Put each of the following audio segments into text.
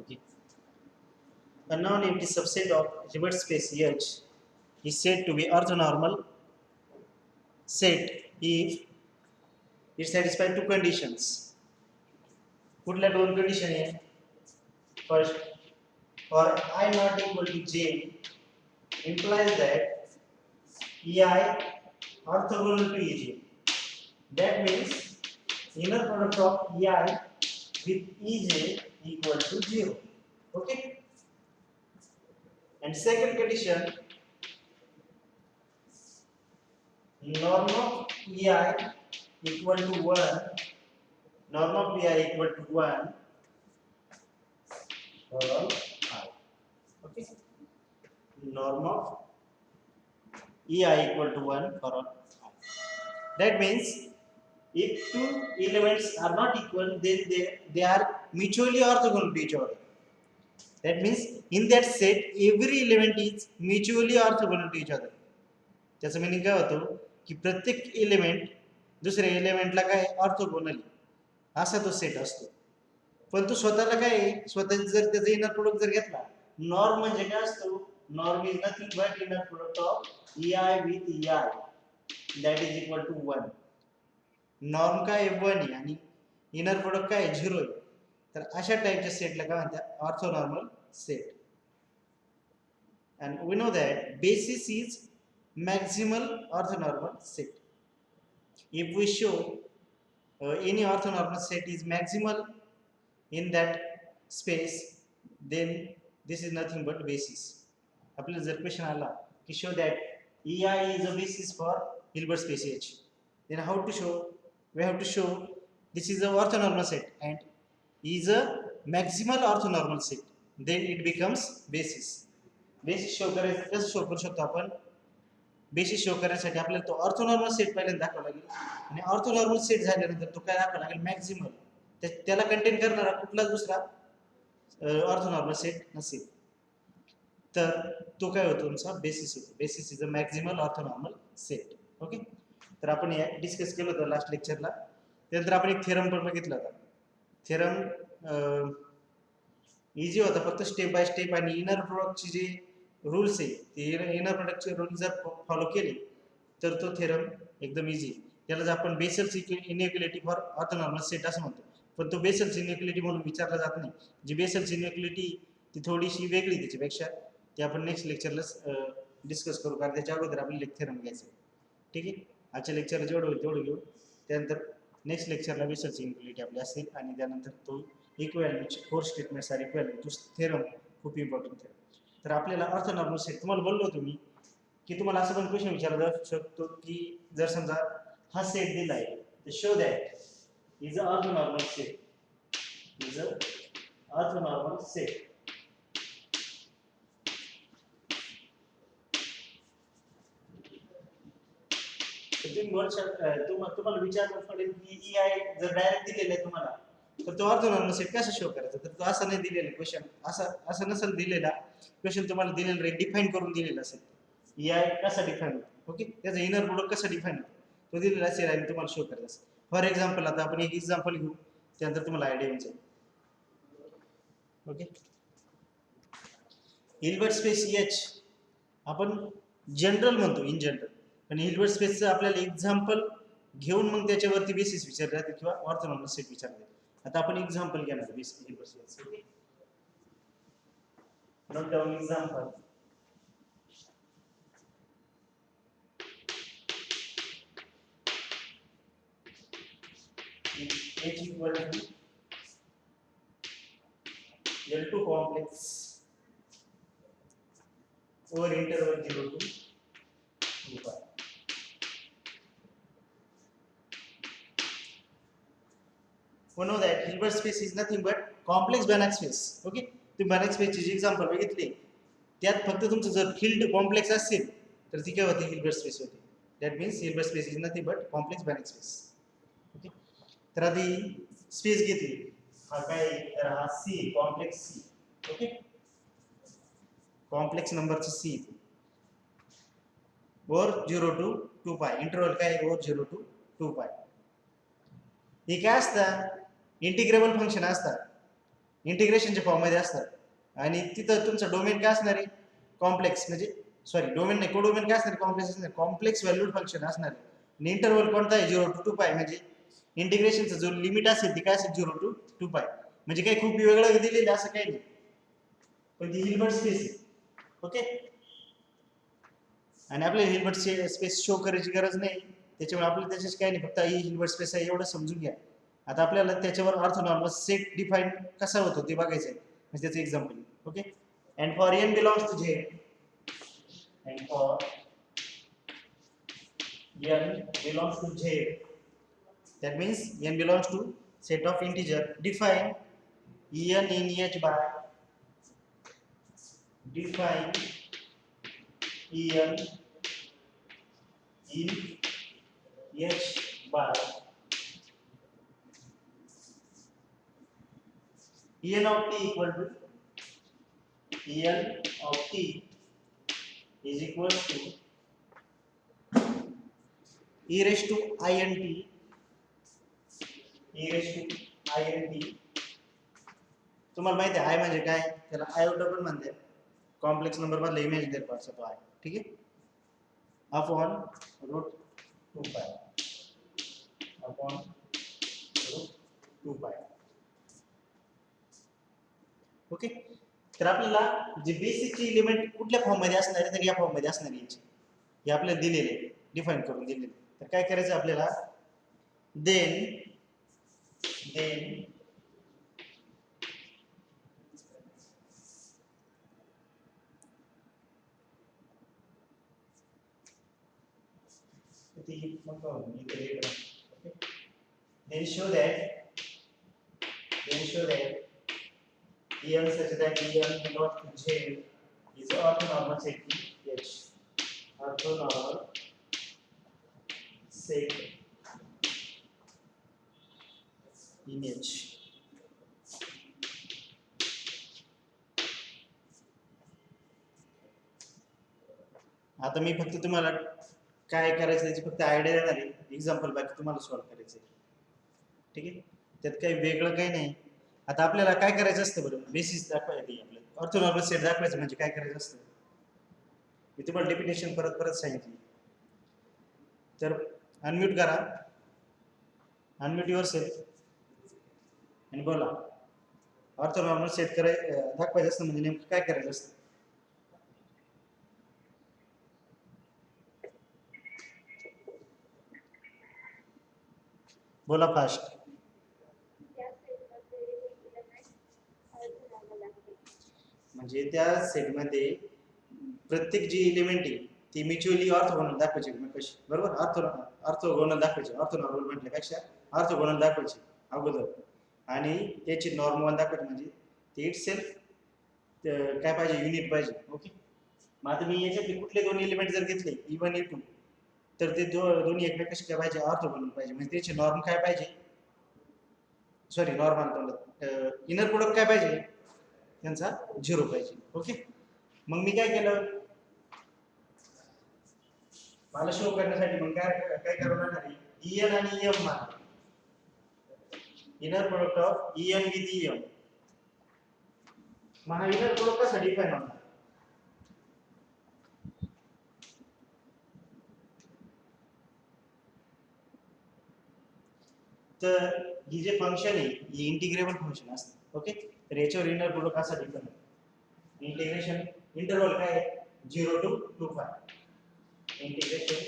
Okay. A non-empty subset of Hilbert space H is said to be orthonormal set if it satisfies two conditions. कुठल्या दोन condition आहे? First, for I not equal to J implies that EI orthogonal to EJ. That means inner product of EI with EJ equal to 0. Okay. And second condition, norm of EI equal to 1, norm of EI equal to 1 for all I. Okay. Norm of EI equal to 1 for all I. That means if two elements are not equal, then they are mutually orthogonal to each other. That means in that set every element is mutually orthogonal to each other. त्याचं meaning काय होतं की प्रत्येक element दुसऱ्या एलिमेंटला काय orthogonally असा तो set असतो. पण तो स्वतःला काय स्वतः जर त्याचा इनर प्रोडक्ट जर घेतला, नॉर्म म्हणजे काय असतो? Norm is nothing but inner product of EI with EI that is equal to 1. Norm काय 1 आहे आणि इनर प्रोडक्ट काय 0 आहे. तर अशा टाइपच्या सेटला काय म्हणतात? Orthonormal set. And we know that basis is maximal orthonormal set. If we show any orthonormal set is maximal in that space, then this is nothing but basis. आपल्याला जर क्वेश्चन आला की show that EI is a basis for Hilbert space H, then how to show? We have to show this is a orthonormal set and is a maximal orthonormal set, then it becomes basis. Basis show करायचं कसं show करू शकतो आपण? Basis show करण्यासाठी आपल्याला तो orthonormal set पहिल्यांदा दाखवावा लागेल आणि ऑर्थोनॉर्मल सेट झाल्यानंतर तो काय दाखवावा लागेल? मॅक्सिमल. त्याला कंटेन करणारा कुठलाच दुसरा ऑर्थोनॉर्मल सेट नसेल, तर तो काय होतो? तुमचा बेसिस होतो. Basis is a maximal orthonormal set. Okay. तर आपण हे डिस्कस केलं होतं लास्ट लेक्चरला. त्यानंतर आपण एक थेरम पण बघितला होता. थेरम इझी होता, फक्त स्टेप बाय स्टेप आणि इनर प्रोडक्टची जे रूल्स आहे ते इनर प्रोडक्टचे रूल जर फॉलो केले तर तो थेरम एकदम इझी. त्याला जर आपण vessels inequality for orthonormal set असं म्हणतो, पण तो बेसल्स इनइक्वालिटी म्हणून विचारला जात नाही. जी बेसल्स इनइक्वालिटी ती थोडीशी वेगळी त्याच्यापेक्षा, ते आपण नेक्स्ट लेक्चरला डिस्कस करू, कारण त्याच्या अगोदर आपल्याला एक थेरम घ्यायचं आहे. ठीक आहे. आजच्या लेक्चरला जेवढं होईल तेवढं घेऊ. त्यानंतर नेक्स्ट लेक्चरला बेसल्स इनइक्वालिटी आपली असेल आणि त्यानंतर तो इक्वॅलिटी 4 स्टेटमेंट्स आर इक्वॅलिटी तो थेरम खूप इम्पॉर्टंट थेरम. तर आपल्याला ऑर्थोनॉर्मल सेट तुम्हाला बोललो होतो मी की तुम्हाला असं पण क्वेश्चन विचारला जाऊ शकतो की जर समजा हा सेट दिला आहे तर show that is a orthonormal set, is a orthonormal set. तुम्हाला विचारलं पडेल की EI जर डायरेक्ट दिलेलं आहे तुम्हाला तर तो ऑर्थोनॉर्मल सेट कसा शो करायचा? तर तो असा नाही दिलेला क्वेश्चन, असं नसेल दिलेला क्वेश्चन, तुम्हाला दिलेला रे डिफाइन करून दिलेला असेल EI कसा डिफाइन होतो. ओके. त्याचा इनर प्रोडक्ट कसा डिफाइन होतो तो दिलेला असेल आणि तुम्हाला शो करायचा असेल. फॉर एक्झाम्पल आता आपण एक एक्झाम्पल घेऊ, त्यानंतर तुम्हाला आयडिया येऊन जाईल. ओके. हिल्बर्ट स्पेस H आपण जनरल म्हणतो, इन जनरल, पण हिल्बर्ट स्पेसचं आपल्याला एक्झाम्पल घेऊन मग त्याच्यावरती बेसिस विचारले जाते किंवा ऑर्थोनॉर्मल सेट विचारले जाते. आता आपण एक्झाम्पल घेणार basis Hilbert space. Okay. Note down example. H equal to L2 complex over interval 0 to 2 pi. We know that Hilbert space is nothing but complex Banach space. Okay. तुम्ही Banach space ची example बघितली, त्यात फक्त तुमचं जर field complex असेल तर ती काय होते? हिल्बर्ट स्पेस होते. That means Hilbert space is nothing but complex Banach space. Okay. तर आधी स्पेस घेतली, हा काय तर हा C complex C. Okay. Complex नंबरचं C ओव्हर 0 टू 2 पाय. इंटरवल काय ओव्हर 0 टू 2 पाय. हे काय असतं? इंटिग्रेबल फंक्शन असतात. इंटिग्रेशनच्या फॉर्ममध्ये असतात. आणि तिथं तुमचं डोमेन काय असणार आहे, कॉम्प्लेक्स, म्हणजे सॉरी डोमेन नाही, कोडोमेन काय असणार, कॉम्प्लेक्स असणार, कॉम्प्लेक्स व्हॅल्यूड फंक्शन असणार आहे. आणि इंटरवल कोणता आहे, 0 to 2π, म्हणजे इंटिग्रेशनचा जो लिमिट असेल ती काय असेल, 0 to 2π. म्हणजे काही खूप वेगळं दिलेलं असं काही नाही, पण ती हिल्बर्ट स्पेस आहे. ओके, आणि आपल्याला हिल्बर्ट स्पेस शो करायची गरज नाही, त्याच्यामुळे आपल्याला त्याच्याशी काही नाही, फक्त ही हिल्बर्ट स्पेस आहे एवढं समजून घ्या. आता आपल्याला त्याच्यावर ऑर्थोनॉर्मल सेट डिफाईन कसा होतो ते बघायचं आहे, म्हणजे त्याचं example. Okay, and for n belongs to z, and for n belongs to z, that means n belongs to set of integer, define en in h by, define en in h by en of t equal to en of t is equal to e raised to int, e raised to int. तुम्हाला माहिती आहे I म्हणजे काय, त्याला iota पण म्हणतात, complex number मधला imaginary पार्टचा तो आहे. ठीक आहे, upon root 2π, upon root 2π. Okay, तर आपल्याला जे बेसिकचे एलिमेंट कुठल्या फॉर्म मध्ये असणार आहे, तर या फॉर्म मध्ये असणार आहे, हे आपल्याला दिलेले, डिफाइन करून दिलेले. तर काय करायचं आपल्याला, then then show that en such that en belongs to z is orthonormal set to h, orthonormal set in h. आता मी फक्त तुम्हाला काय करायचं त्याची फक्त आयडिया देणार आहे, एक्झाम्पल बाकी तुम्हाला सॉल्व्ह करायचं आहे. ठीक आहे, त्यात काही वेगळं काही नाही. आता आपल्याला काय करायचं असतं बरं, बेसिस दाखवायची, आपल्याला ऑर्थोनॉर्मल सेट दाखवायचं म्हणजे काय करायचं असतं, मी तुम्हाला डेफिनेशन परत परत सांगितली. तर अनम्यूट करा, अनम्यूट युअर सेल्फ आणि बोला. ऑर्थोनॉर्मल सेट दाखवायचं असतं म्हणजे नेमकं काय करायचं असतं, बोला फास्ट. म्हणजे त्या सेटमध्ये प्रत्येक जी एलिमेंट आहे ती म्युच्युअली ऑर्थोगोनल दाखवायची कशी, बरोबर, ऑर्थोगोनल दाखवायची, ऑर्थोनॉर्मल म्हटल्यापेक्षा ऑर्थोगोनल दाखवायची अगोदर, आणि त्याची नॉर्म वन दाखवायची, म्हणजे ते इट सेल्फ काय पाहिजे, युनिट पाहिजे. ओके, मग आता मी याच्यातले कुठले दोन एलिमेंट जर घेतले E1 E2, तर ते दोन्ही एकमेकाशी काय पाहिजे, ऑर्थोगोनल पाहिजे, म्हणजे त्याची नॉर्म काय पाहिजे, सॉरी नॉर्मल इनर प्रोडक्ट काय पाहिजे, त्यांचा 0 पाहिजे. ओके, मग मी काय केलं, मला शो करण्यासाठी मग काय काय करावं लागणार आहे, En आणि Em मान, inner product of En with Em. मग हा इनर प्रोडक्ट कसा डिफाइन होणार, तर ही जे फंक्शन आहे ही इंटिग्रेबल फंक्शन असतं. ओके, तर याच्यावर इनर प्रोडक्ट असा डिफाइन होतो, इंटिग्रेशन इंटरवल काय आहे, 0 to 2π, integration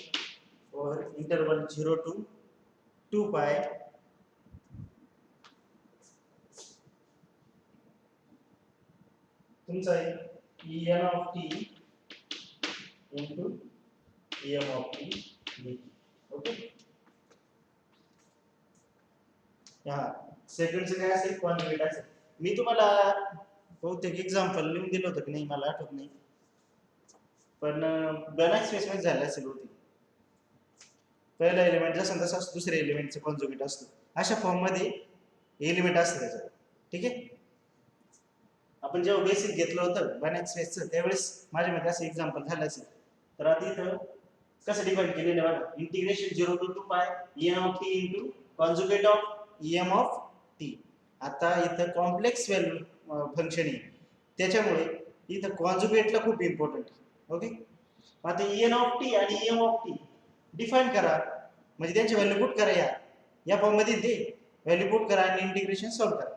over interval 0 to 2π तुमचा En of t into Em of t dt. Okay, हा सेकंडचं काय असेल, कॉन्जुगेट असेल. मी तुम्हाला बहुतेक एक्झाम्पल लिहून दिलं होतं की नाही मला आठवत नाही, पण बॅलन्स स्पेस मध्ये झालं असेल होती. पहिला एलिमेंट जसं तसा दुसऱ्या एलिमेंटचं कॉन्जुगेट असतो, अशा फॉर्म मध्ये एलिमेंट असतं त्याच्यात. ठीक आहे, आपण जेव्हा बेसिक घेतलं होतं बॅलन्स स्पेसचं त्यावेळेस माझ्या मध्ये असं एक्झाम्पल झालं असेल. तर आता इथं कसं डिफाइन केलेलं आहे बघा, integration 0 to 2π En of t into conjugate of Em of t. आता इथं कॉम्प्लेक्स व्हॅल्यू फंक्शन आहे, त्याच्यामुळे इथं कॉन्जुगेटला खूप इम्पॉर्टंट. ओके, आता एन ऑफ टी आणि एम ऑफ टी डिफाईन करा, म्हणजे त्यांची व्हॅल्यू पुट करा या फॉर्म मध्ये, ते व्हॅल्यू पुट करा आणि इंटिग्रेशन सॉल्व करा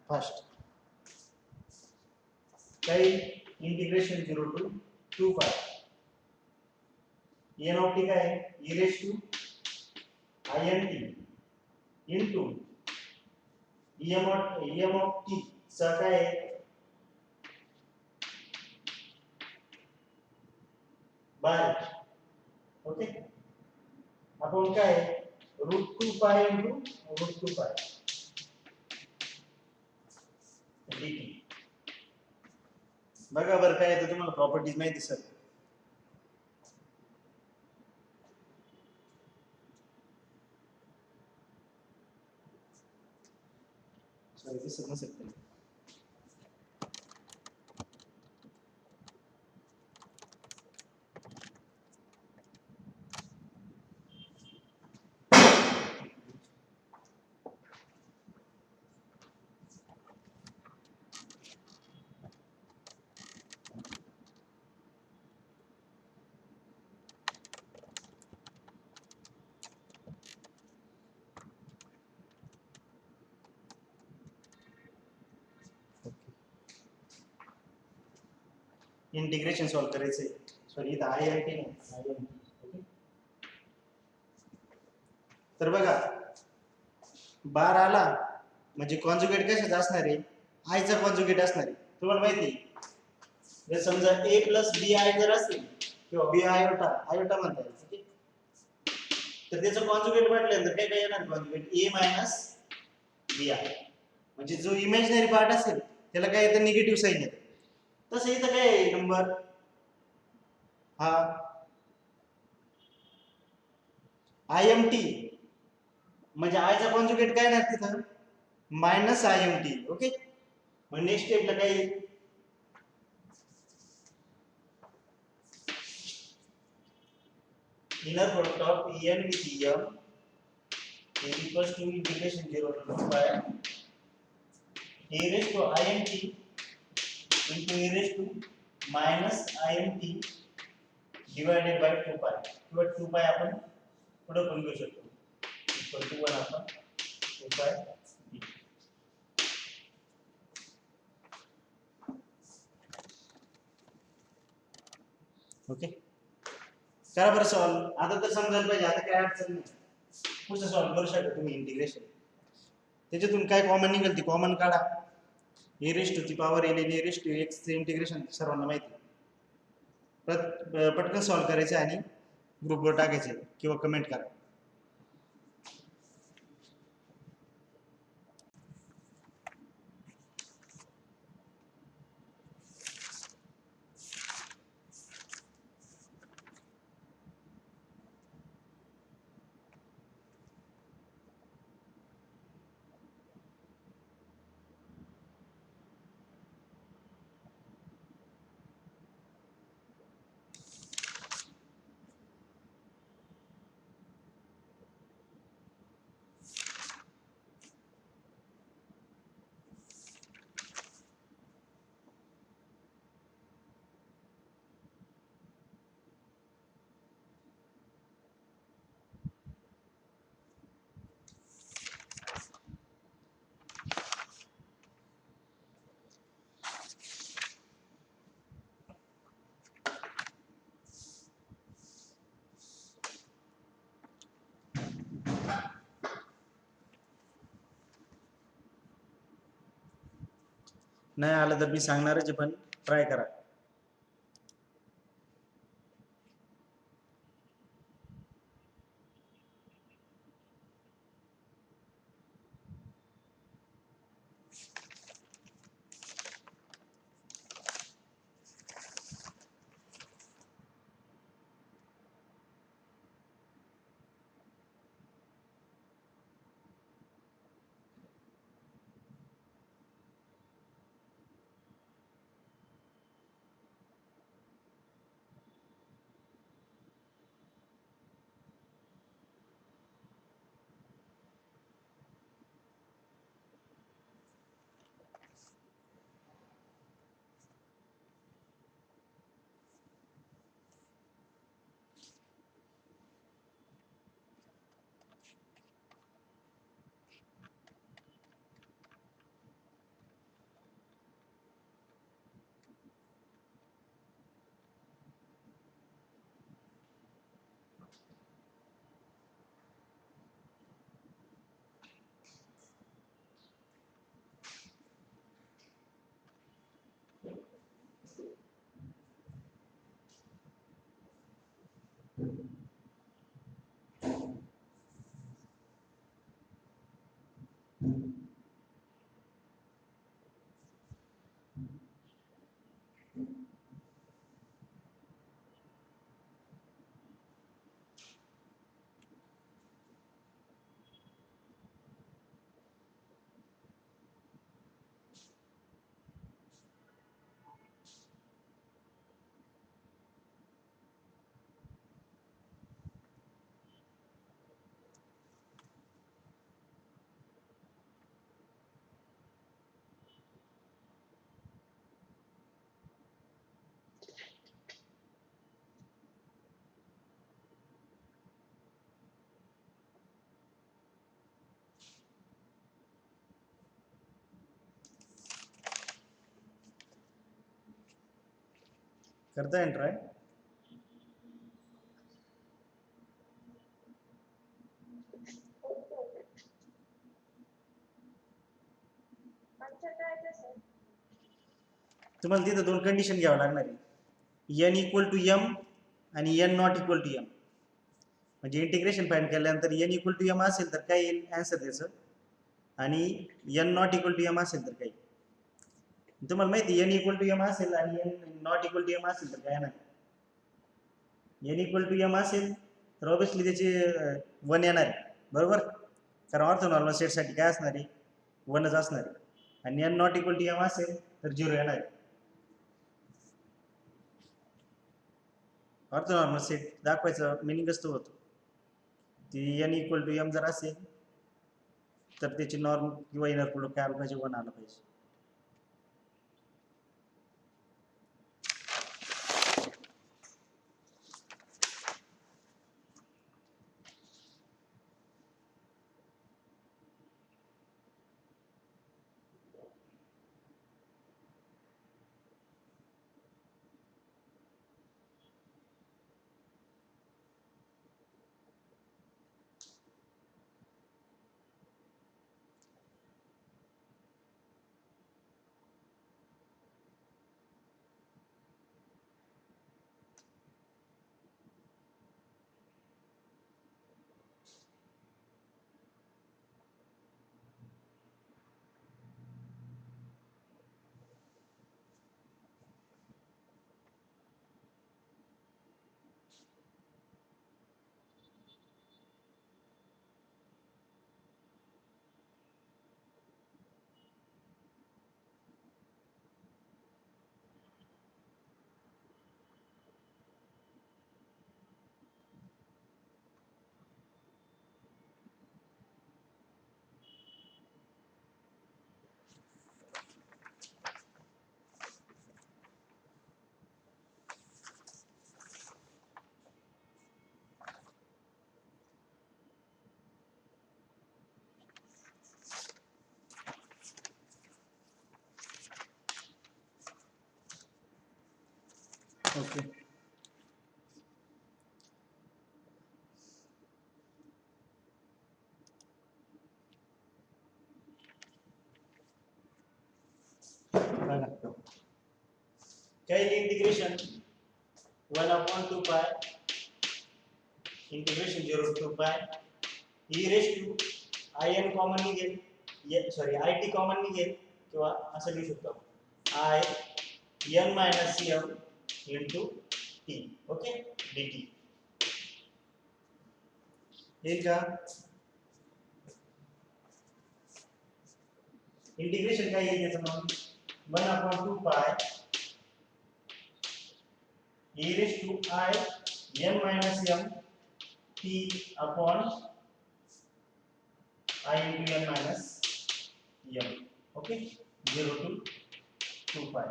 फास्ट. काही इंटिग्रेशन 0 to 2 पाय एन ऑफ टी काय आहे, e raise to I N T into M of T चा काय आहे बाय. ओके, आपण काय √2 पाय इनटू √2 पाय dt. बघा बरं काय येतं तुम्हाला प्रॉपर्टीज माहिती सर. सॉरी दिसत नसेल तरी इंटिग्रेशन सॉल्व करायचंय. सॉरी इथं आय एन टी नाही, आय एन टी. ओके, तर बघा 12 आला म्हणजे कॉन्जुगेट कशाचा असणार आहे, आय चा कॉन्जुगेट असणार आहे. तुम्हाला माहिती आहे, जर समजा a प्लस बी आय जर असेल किंवा बी आयोटा आयोटा म्हणता येईल, ठीक आहे, तर त्याचं कॉन्जुगेट म्हटल्यानंतर काय काय येणार, conjugate a minus B I, म्हणजे जो इमॅजिनरी पार्ट असेल त्याला काय येतं, निगेटिव्ह साईन येतं. तसं इथं काय आहे नंबर हा आय एम टी, म्हणजे आय चा कॉन्जुगेट काय येणार तिथं, minus I M T. Okay, मग नेक्स्ट स्टेपला काय येईल, inner product of en with em is equals to integration 0 to 2 pi a raised to int into a raised to minus int divided by 2 pi किंवा 2 pi आपण पुढे पण घेऊ शकतो, इक्वल टू 1 आपण 2 pi. ओके, करा बरं सॉल्व. आता तर समजायला पाहिजे, आता काय अडचण नाही, पुढचं सॉल्व करू शकता तुम्ही इंटिग्रेशन. त्याच्यातून काय कॉमन निघेल ती कॉमन काढा. ए रेज टू ती power L e raise to x चे इंटिग्रेशन सर्वांना माहिती, पटकन सॉल्व करायचे आणि ग्रुपवर टाकायचे किंवा कमेंट करा. नाही आलं तर मी सांगणारच, पण ट्राय करा. करता है ट्राय. तुम्हाला तिथं दोन कंडिशन घ्यावं लागणार आहे, एन इक्वल टू एम आणि n not equal to m. म्हणजे इंटिग्रेशन फाइंड केल्यानंतर एन इक्वल टू एम असेल तर काय येईल आन्सर त्याचं, आणि n not equal to m असेल तर काय. तुम्हाला माहिती एन इक्वल टू एम असेल आणि n not equal to m असेल तर काय नाही. एन इक्वल टू एम असेल तर ऑब्विसली त्याचे वन येणार आहे, बरोबर, कारण ऑर्थोनॉर्मल सेटसाठी काय असणार आहे, वनच असणार आहे. आणि n not equal to m असेल तर झिरो येणार आहे. ऑर्थोनॉर्मल सेट दाखवायचं मिनिंगच तो होतो, ती एन इक्वल टू एम जर असेल तर त्याची नॉर्म किंवा इनर प्रोडक्ट काय आलं पाहिजे, वन आलं पाहिजे. ओके. काही integration 1/2 pi integration 0 to pi e raise to I n common निघेल, सॉरी आय टी कॉमन निघेल, किंवा असं लिहू शकतो i n minus m into t. Okay, d t हे का इंटिग्रेशन काय येईल त्याचं मग 1/2 पाय e raised to I n minus m t upon I into n minus m. Okay, 0 to 2 pi.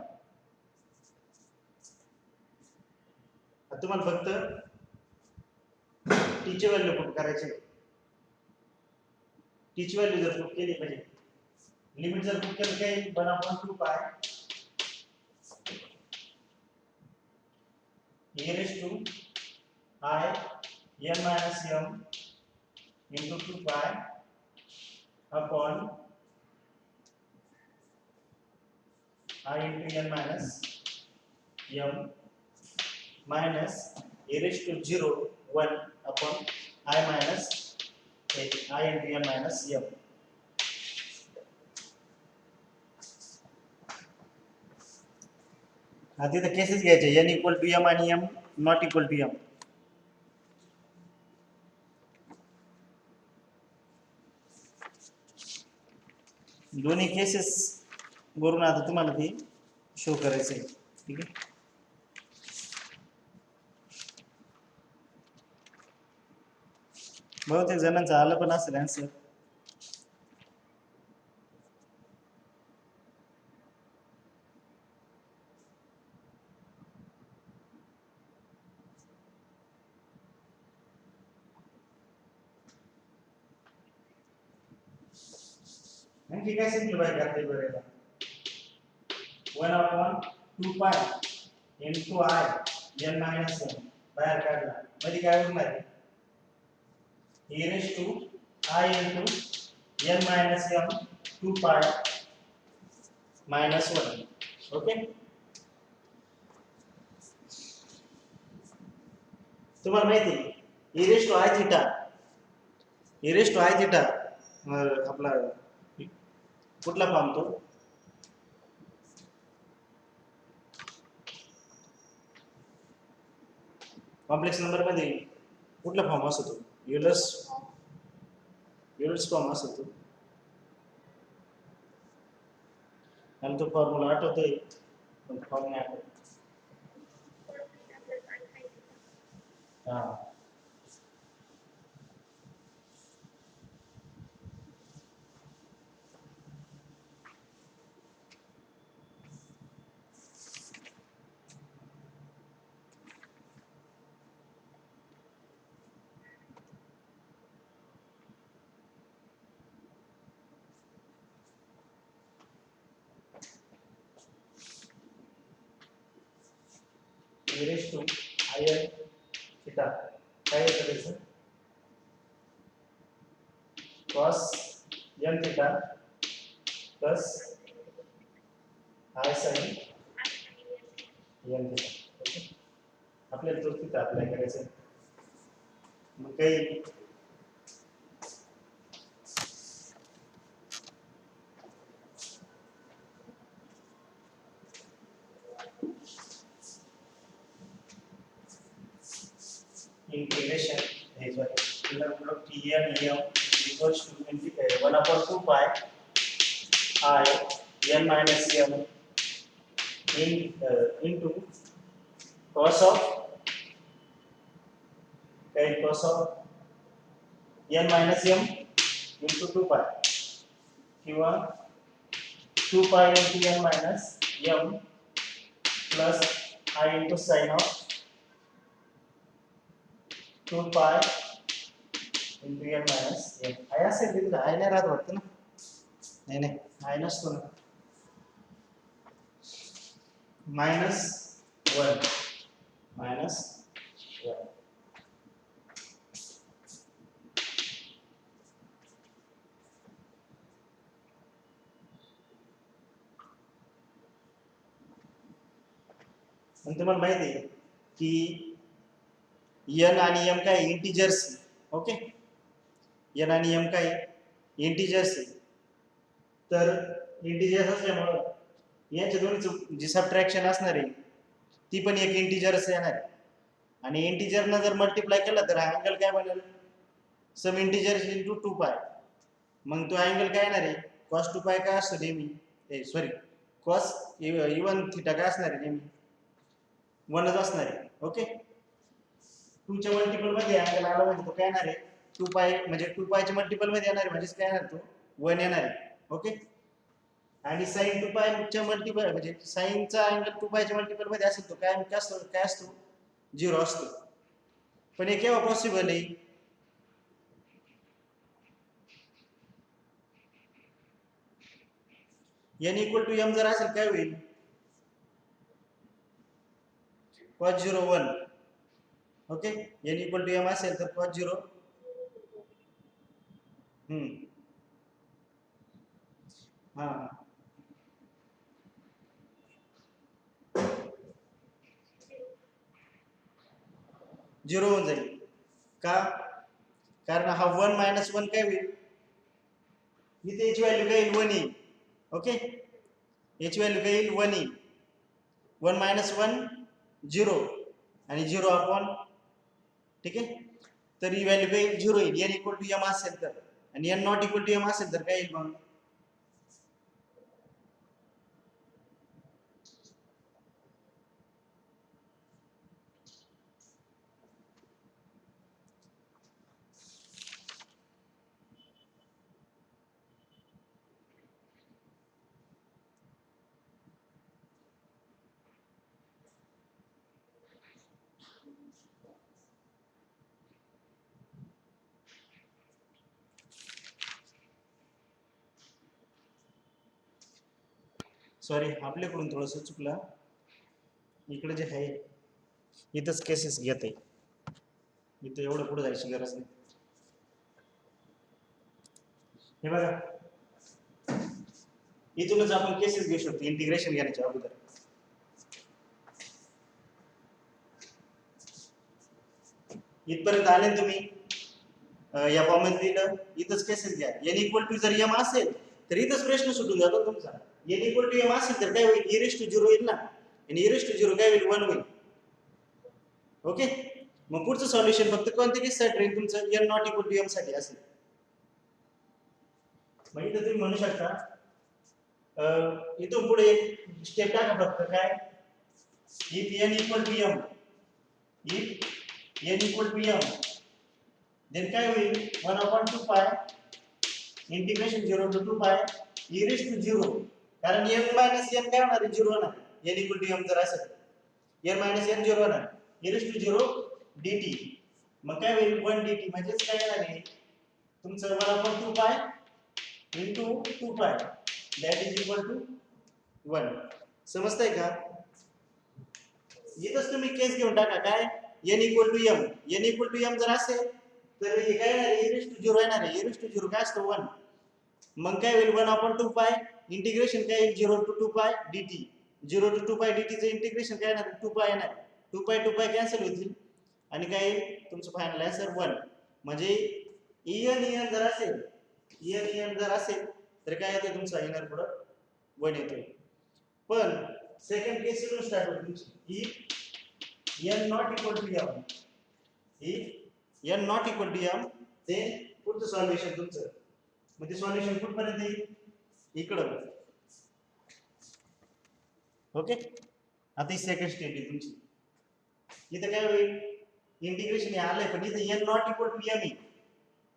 आता तुम्हाला फक्त t ची व्हॅल्यू पुट करायची. t ची व्हॅल्यू जर पुट केली म्हणजे लिमिट जर पुट केलं काय 1/2 पाय e raised to I n minus m into 2 pi upon I into n minus m minus e raised to 0 1 upon I minus I into n minus m. आता इथं cases घ्यायचे n equal to m आणि m not equal to m. दोन्ही cases वरून आता तुम्हाला ते show करायचं आहे. ठीक आहे, बहुतेक जणांचं आलं पण असेल आन्सर. आणखी काय सिम्प्लिफाय करता येईल बरं, 1/2 pi into i n minus m बाहेर काढला मध्ये काय होणार आहे e raise to i into n minus m 2 pi minus 1 okay तुम्हाला माहिती आहे e raise to i theta e raise to i theta आपला कुठला फॉर्म तो कॉम्प्लेक्स नंबर मध्ये कुठला फॉर्म असतो युलर्स फॉर्म असतो आणि तो फॉर्म्युला आठवतोय पण फॉर्म नाही आठवत हा e raised to in theta काय येतं त्याचं cos n theta plus i sin n theta okay आपल्याला तो theta अप्लाय करायचा मग काही integration is what product T and M equals to 1 upon 2 pi I n minus m into cos of n minus m into 2 pi किंवा 2 pi into n minus m plus I into sin of 2 pi into n minus m I असेल तिथे I नाही राहत वाटतं ना नाही I नसतो ना minus 1 minus 1 आणि तुम्हाला माहिती आहे की n आणि m काय इंटिजर्स ओके n आणि m काय इंटिजर्स तर इंटिजर्स असल्यामुळे याच्या दोन्ही जी सबट्रॅक्शन असणार आहे ती पण एक इंटिजरच येणार आहे आणि इंटिजरनं जर मल्टिप्लाय केला तर हा अँगल काय बनेल सम इंटिजर इंटू 2 पाय मग तो अँगल काय येणार आहे cos 2 पाय काय असतो नेहमी सॉरी cos इवन थीटा काय असणार आहे नेहमी 1च असणार आहे ओके 2 च्या मल्टिपल मध्ये अँगल आला म्हणजे तो काय येणार आहे 2 पाय म्हणजे 2 पायच्या मल्टिपल मध्ये येणार आहे म्हणजे काय येणार तो 1 येणार आहे ओके आणि sin 2 पाय च्या मल्टिपल म्हणजे sin चा अँगल 2 पायच्या मल्टिपल मध्ये असेल तो काय असतो 0 असतो पण हे केव्हा पॉसिबल आहे n इक्वल टू m जर असेल काय होईल cos 0 1 okay n equal to m असेल तर cos 0 हा 0 होऊन जाईल का कारण हा 1 मायनस 1 काय होईल इथे याची व्हॅल्यू काय येईल 1 येईल ओके याची व्हॅल्यू काय येईल 1 येईल 1 मायनस 1 0 आणि 0 अपॉन ठीक आहे तर ही व्हॅल्यू काय येईल 0 येईल n इक्वल टू m असेल तर आणि n not equal to m असेल तर काय येईल मग सॉरी आपल्याकडून थोडंसं चुकलं इकडे जे आहे इथंच केसेस घेत आहे, इथं एवढं पुढे जायची गरज नाही. हे बघा इथूनच आपण केसेस घेऊ शकतो इंटिग्रेशन घेण्याच्या अगोदर. इथपर्यंत आले तुम्ही, या फॉर्म मध्ये लिहिलं, इथंच केसेस घ्या. n इक्वल टू जर m असेल तर इथंच प्रश्न सुटून जातो तुमचा. n इक्वल टू m असेल तर काय होईल, e रेज टू 0 येईल ना, आणि e रेज टू 0 काय होईल, 1 होईल. ओके, मग पुढचं सॉल्युशन फक्त कोणत्या केससाठी राहील तुमचं, n not equal to m साठी असेल. मग इथं तुम्ही म्हणू शकता इथून पुढे एक स्टेप टाका फक्त, काय, if n equal to m, if n equal to m, then काय होईल, 1/2 पाय इंटिग्रेशन 0 to 2 पाय e रेज टू 0, कारण m मायनस n काय होणार आहे, 0 होणार. n इक्वल टू m जर असेल n मायनस n 0 होणार, e रेज टू 0 dt. मग काय होईल, 1 dt म्हणजेच काय येणार आहे तुमचं 1/2 पाय into 2 पाय that is equal to 1. समजतंय का? इथंच तुम्ही केस घेऊन टाका, काय, n equal to m, n equal to m जर असेल तर हे काय येणार, e रेज टू 0 येणार आहे. e रेज टू 0 काय असतं, 1. मग काय होईल, 1/2 पाय इंटिग्रेशन काय येईल, 0 to 2 पाय dt. 0 to 2 पाय dt चं इंटिग्रेशन काय येणार, 2 पाय येणार. 2 पाय कॅन्सल होतील आणि काय येईल तुमचं फायनल आन्सर 1. म्हणजे en जर असेल, en जर असेल तर काय येते तुमचा इनर प्रोडक्ट 1 येतो. पण सेकंड केस इथून स्टार्ट होईल तुमची, if n not equal to m, if n not equal to m, then पुढचं सॉल्युशन तुमचं, मग ते सॉल्युशन कुठपर्यंत येईल, इकडं. ओके, आता ही सेकंड स्टेप आहे तुमची. इथं काय होईल, इंटिग्रेशन हे आलंय पण इथं n not equal to m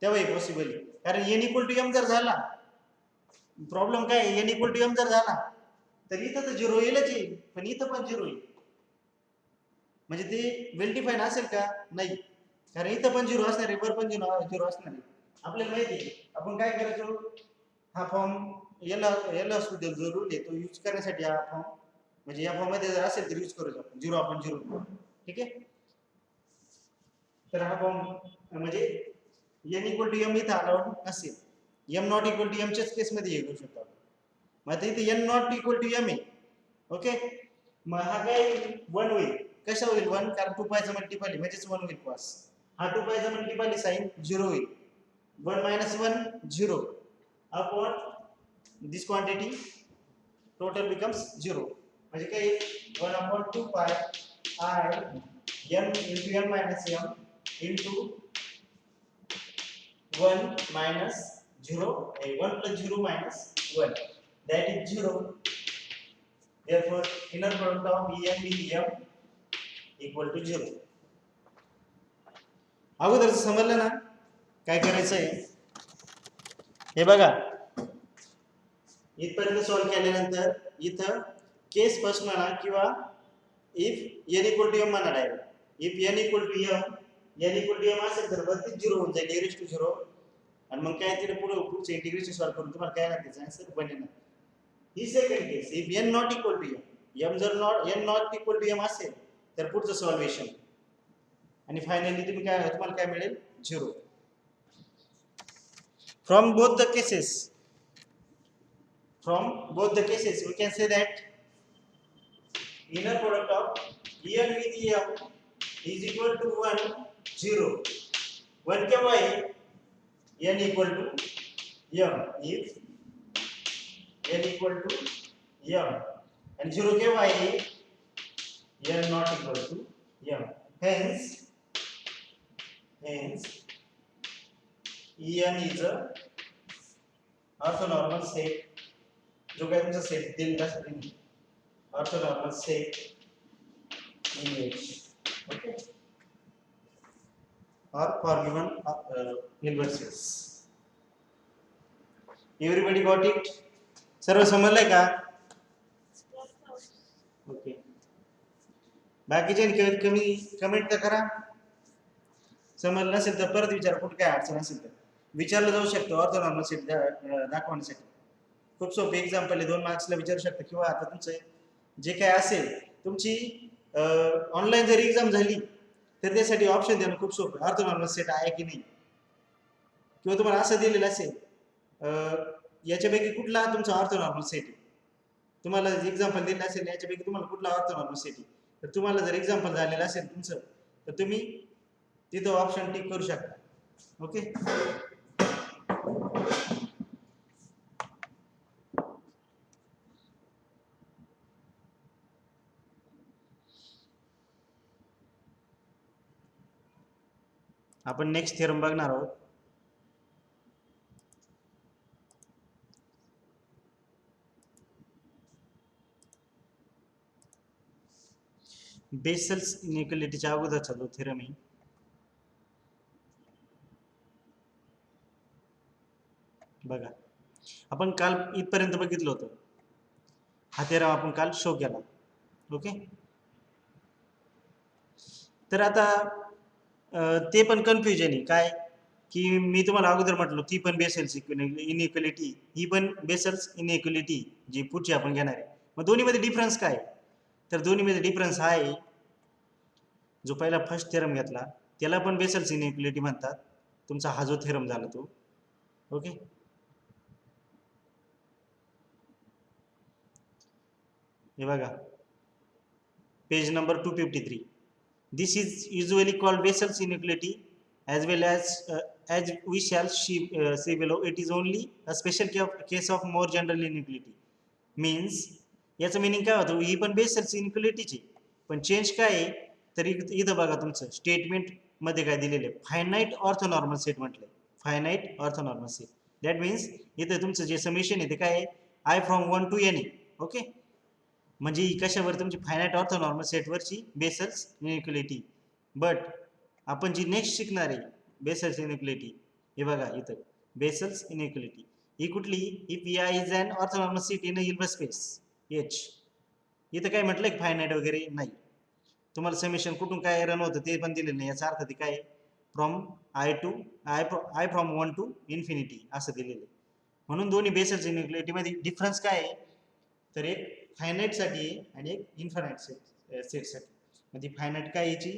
तेव्हा हे पॉसिबल आहे. कारण n इक्वल टू m जर झाला, प्रॉब्लेम काय, n इक्वल टू m जर झाला तर इथं तर 0 येईलच येईल, पण इथं पण 0 येईल. म्हणजे ते वेल डिफाईन असेल का, नाही, कारण इथं पण 0 असणार आहे, वर पण 0 असणार आहे. आपल्याला माहिती आहे आपण काय करायचो, हा फॉर्म याला सुद्धा जो रूल आहे तो यूज करण्यासाठी हा फॉर्म, म्हणजे या फॉर्म मध्ये जर असेल तर यूज करू आपण 0/0. ठीक आहे, तर हा फॉर्म म्हणजे n इक्वल टू m इथं अलाउड नसेल, m not equal to m च्याच केस मध्ये हे करू शकतो आपण. मग इथे n not equal to m आहे. ओके, मग हा काय 1 होईल, कशा होईल 1, कारण 2 पायचा मल्टिपल म्हणजेच 1 होईल पास. हा 2 पायचा मल्टिपल साइन 0 होईल. 1 minus 1 0 upon this quantity total becomes 0. म्हणजे काय 1/2 पाय I m into m minus m into 1 minus 0, 1 plus 0 minus 1, that is 0. Therefore inner product of em with m equal to 0. अगोदर समजलं ना काय करायचंय, हे बघा इथपर्यंत सॉल्व्ह केल्यानंतर इथं केस फर्स्ट म्हणा किंवा if n equal to m म्हणा direct. If n equal to m असेल तर वरती 0 होऊन जाईल, e रेज टू 0, आणि मग काय तिथे पुढचं इंटिग्रेशन सॉल्व्ह करून तुम्हाला काय लागते आन्सर बनेल. ही second case, if n not equal to m जर n not equal to m असेल तर पुढचं सॉल्व्हेशन, आणि फायनली तुम्हाला काय मिळेल, 0. From both the cases, we can say that inner product of en with m is equal to 1, 0. 1 केव्हा आहे, n equal to m, if n equal to m, and 0 केव्हा आहे, n not equal to m. Hence en is a orthonormal set, जो काय तुमचा set दिलेला असेल orthonormal set image. Okay, or for given inverses. Everybody got it? सर्व समजलंय का? Okay, बाकीचे कमी कमेंट तर करा. समजलं नसेल तर परत विचार, कुठे काय अडचण असेल तर विचारलं जाऊ शकतो ऑर्थोनॉर्मल सेट दाखवण्यासाठी. खूप सोपे एक्झाम्पल आहे, 2 मार्क्सला विचारू शकता. किंवा आता तुमचं जे काय असेल तुमची ऑनलाईन जर एक्झाम झाली तर त्यासाठी ऑप्शन देणं खूप सोपं, ऑर्थोनॉर्मल सेट आहे की नाही, किंवा तुम्हाला असं दिलेलं असेल याच्यापैकी कुठला तुमचा ऑर्थोनॉर्मल सेट आहे, तुम्हाला एक्झाम्पल दिलं असेल याच्यापैकी तुम्हाला कुठला ऑर्थोनॉर्मल सेट आहे, तर तुम्हाला जर एक्झाम्पल झालेलं असेल तुमचं तर तुम्ही तिथं ऑप्शन टिक करू शकता. ओके. आपण नेक्स्ट थिअरम बघणार आहोत. बेसल्स इनइक्वालिटीच्या अगोदरचा जो थिअरम आहे बघा, आपण काल इथपर्यंत बघितलं होतं, हा थिअरम आपण काल शो केला. ओके. तर आता ते पण कन्फ्युजन आहे काय, की मी तुम्हाला अगोदर म्हटलं ती पण बेसल्स इनइक्वालिटी, ही पण बेसल्स इनइक्वालिटी जी पुढची आपण घेणार आहे. मग दोन्हीमध्ये डिफरन्स काय, तर दोन्हीमध्ये डिफरन्स हा आहे, जो पहिला फर्स्ट थेरम घेतला त्याला पण बेसल्स इनइक्वालिटी म्हणतात, तुमचा हा जो थेरम झाला तो. ओके. हे बघा page number 253. This is usually called Bessel's inequality, as well as we shall see below. It is only a special case of more general inequality. Means याचं मिनिंग काय होतं, ही पण बेसल्स इनइक्वालिटीची, पण चेंज काय आहे, तर इथं बघा तुमचं स्टेटमेंट मध्ये काय दिलेलं आहे, फायनाईट ऑर्थोनॉर्मल सेट म्हटलंय, finite orthonormal set. That means इथं तुमचं जे समेशन आहे ते काय आहे, i from 1 to n. Okay. म्हणजे ही कशावर, तुमची फायनाईट ऑर्थोनॉर्मल सेटवरची बेसल्स इनइक्वालिटी. बट आपण जी नेक्स्ट शिकणार आहे बेसल्स इनइक्वालिटी, हे बघा इथं बेसल्स इनइक्वालिटी ही कुठली, if i is an orthonormal set in a Hilbert space H. इथं काय म्हटलं की फायनाईट वगैरे नाही, तुम्हाला समेशन कुठून काय रन होतं ते पण दिलेलं नाही, याचा अर्थ ते काय from i to i from 1 to infinity असं दिलेलं आहे. म्हणून दोन्ही बेसल्स इनइक्वालिटी मध्ये डिफरन्स काय आहे, तर एक फायनाईट साठी आणि एक इन्फानाईट सेटसाठी. म्हणजे फायनाईट काय याची,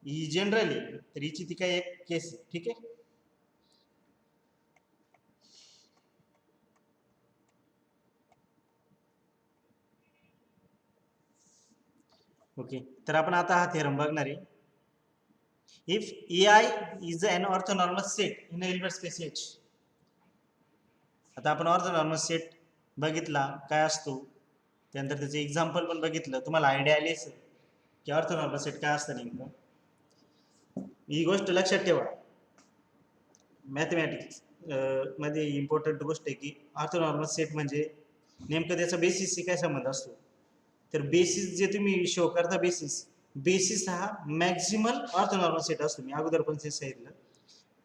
ही जनरल आहे, तर हिची ती काय एक केस. ठीक आहे. ओके. तर आपण आता हा थेरम बघणार आहे. If AI is an orthonormal set in a Hilbert space H. आता आपण ऑर्थोनॉर्मल सेट बघितला काय असतो, त्यानंतर त्याचे एक्झाम्पल पण बघितलं, तुम्हाला आयडिया आली असेल की ऑर्थोनॉर्मल सेट काय असतं नेमकं. ही गोष्ट लक्षात ठेवा, मॅथमॅटिक्स मध्ये इम्पॉर्टंट गोष्ट आहे की ऑर्थोनॉर्मल सेट म्हणजे नेमकं त्याचा बेसिसशी काय संबंध असतो. तर बेसिस जे तुम्ही शो करता, बेसिस हा मॅक्झिमल ऑर्थोनॉर्मल सेट असतो. मी अगोदर पण ते सांगितलं,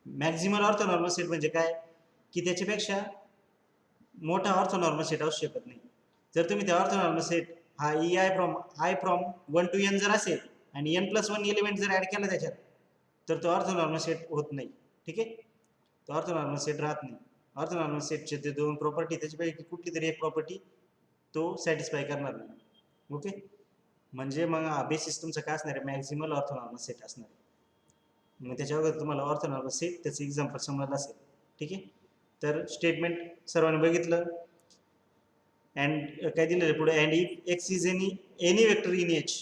मॅक्झिमल ऑर्थोनॉर्मल सेट म्हणजे काय, की त्याच्यापेक्षा मोठा ऑर्थोनॉर्मल सेट असू शकत नाही. जर तुम्ही त्या ऑर्थोनॉर्मल सेट हा आय फ्रॉम 1 to n जर असेल आणि n+1 एलिमेंट जर ऍड केला त्याच्यात, तर तो ऑर्थोनॉर्मल सेट होत नाही. ठीक आहे. तो ऑर्थोनॉर्मल सेट राहत नाही. ऑर्थोनॉर्मल सेटचे ते दोन प्रॉपर्टी, त्याच्यापैकी कुठली तरी एक प्रॉपर्टी तो सॅटिस्फाय करणार नाही. ओके. म्हणजे मग बेसिस तुमचं काय असणार आहे, मॅक्झिमल ऑर्थोनॉर्मल सेट असणार आहे. मग त्याच्यावर तुम्हाला ऑर्थोनॉर्मल सेट त्याचं एक्झाम्पल समजलं असेल. ठीक आहे. तर स्टेटमेंट सर्वांनी बघितलं. अँड काय दिलेलं पुढे, and if x is any vector in H,